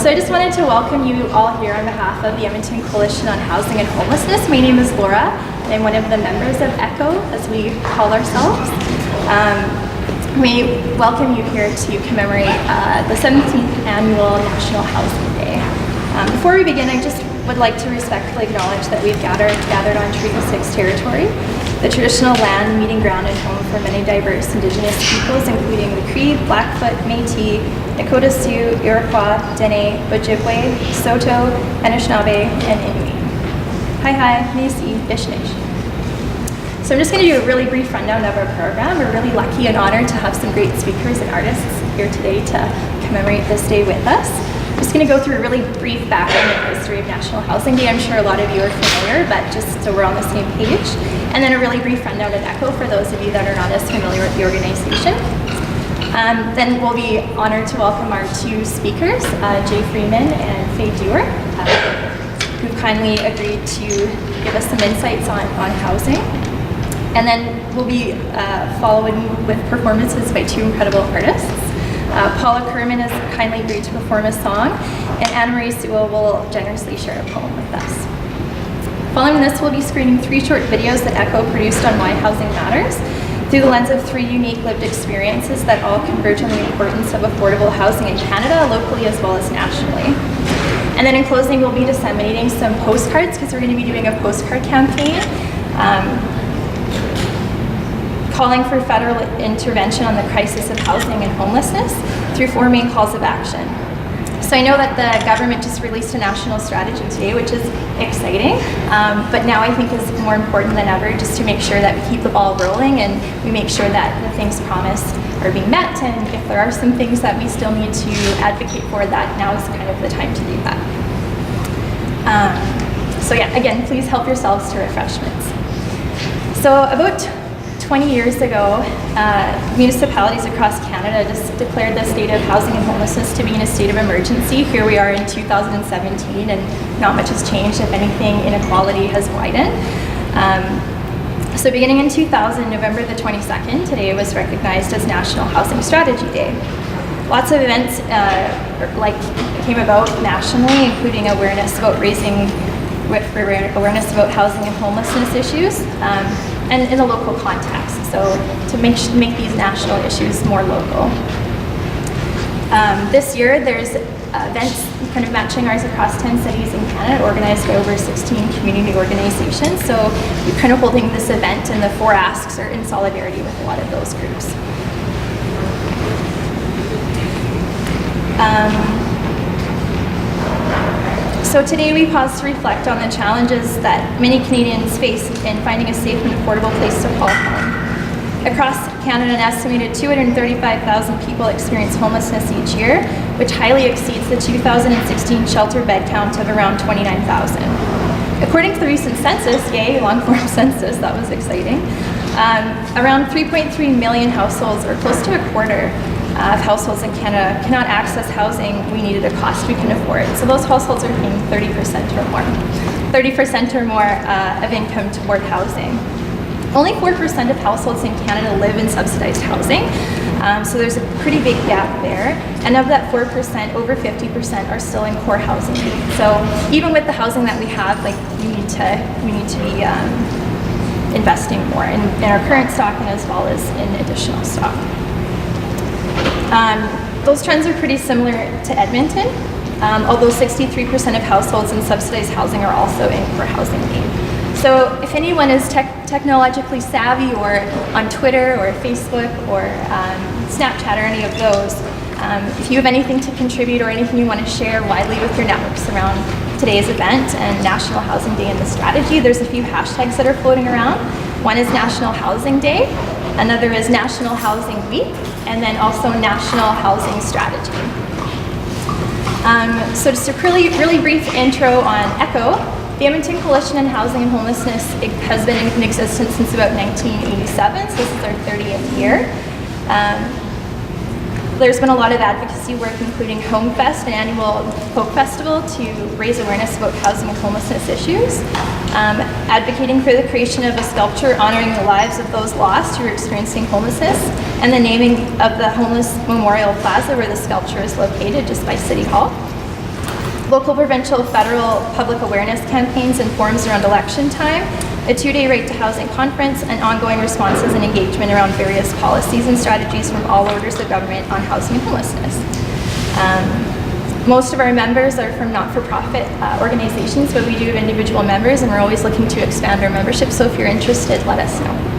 So I just wanted to welcome you all here on behalf of the Edmonton Coalition on Housing and Homelessness. My name is Laura, and I'm one of the members of ECOHH, as we call ourselves. We welcome you here to commemorate the 17th Annual National Housing Day. Before we begin, I just would like to respectfully acknowledge that we've gathered on Treaty 6 territory, the traditional land, meeting ground, and home for many diverse Indigenous peoples, including the Cree, Blackfoot, Métis, Nakota Sioux, Iroquois, Dene, Ojibwe, Saulteaux, Anishinaabe, and Inuit. Hi, Nisi, Ishnish. So I'm just going to do a really brief rundown of our program. We're really lucky and honored to have some great speakers and artists here today to commemorate this day with us. I'm just going to go through a really brief background and history of National Housing Day. I'm sure a lot of you are familiar, but just so we're on the same page. And then a really brief rundown of ECOHH for those of you that are not as familiar with the organization. Then we'll be honored to welcome our two speakers, Jay Freeman and Faye Dewar, who kindly agreed to give us some insights on housing. And then we'll be following with performances by two incredible artists. Paula Kerman has kindly agreed to perform a song, and Anna Marie Sewell will generously share a poem with us. Following this, we'll be screening 3 short videos that ECOHH produced on why housing matters, through the lens of 3 unique lived experiences that all converge on the importance of affordable housing in Canada, locally as well as nationally. And then in closing, we'll be disseminating some postcards, because we're going to be doing a postcard campaign calling for federal intervention on the crisis of housing and homelessness through 4 main calls of action. So I know that the government just released a national strategy today, which is exciting, but now I think is more important than ever just to make sure that we keep the ball rolling and we make sure that the things promised are being met, and if there are some things that we still need to advocate for, that now is kind of the time to do that. So yeah, again, please help yourselves to refreshments. So about 20 years ago, municipalities across Canada just declared the state of housing and homelessness to be in a state of emergency. Here we are in 2017 and not much has changed. If anything, inequality has widened. So beginning in 2000, November the 22nd, today was recognized as National Housing Strategy Day. Lots of events came about nationally, including awareness about housing and homelessness issues, and in a local context, so to make these national issues more local. This year there's events kind of matching ours across 10 cities in Canada, organized by over 16 community organizations, so we're kind of holding this event, and the 4 asks are in solidarity with a lot of those groups. So today we pause to reflect on the challenges that many Canadians face in finding a safe and affordable place to call home. Across Canada, an estimated 235,000 people experience homelessness each year, which highly exceeds the 2016 shelter bed count of around 29,000. According to the recent census, yay, long-form census, that was exciting, around 3.3 million households, or close to a quarter, of households in Canada cannot access housing we need at a cost we can afford. So those households are paying 30% or more. 30% or more of income toward housing. Only 4% of households in Canada live in subsidized housing, so there's a pretty big gap there. And of that 4%, over 50% are still in core housing needs. So even with the housing that we have, we need to be investing more in our current stock and as well as in additional stock. Those trends are pretty similar to Edmonton, although 63% of households in subsidized housing are also in core housing need. So if anyone is technologically savvy, or on Twitter or Facebook or Snapchat or any of those, if you have anything to contribute or anything you want to share widely with your networks around today's event and National Housing Day and the strategy, there's a few hashtags that are floating around. One is National Housing Day, another is National Housing Week, and then also National Housing Strategy. So just a really brief intro on ECOHH. The Edmonton Coalition on Housing and Homelessness has been in existence since about 1987, so this is our 30th year. There's been a lot of advocacy work, including HomeFest, an annual folk festival, to raise awareness about housing and homelessness issues. Advocating for the creation of a sculpture honoring the lives of those lost who are experiencing homelessness, and the naming of the Homeless Memorial Plaza, where the sculpture is located, just by City Hall. local, provincial, federal public awareness campaigns and forums around election time, a 2-day Right to Housing conference, and ongoing responses and engagement around various policies and strategies from all orders of government on housing and homelessness. Most of our members are from not-for-profit organizations, but we do have individual members, and we're always looking to expand our membership, so if you're interested, let us know.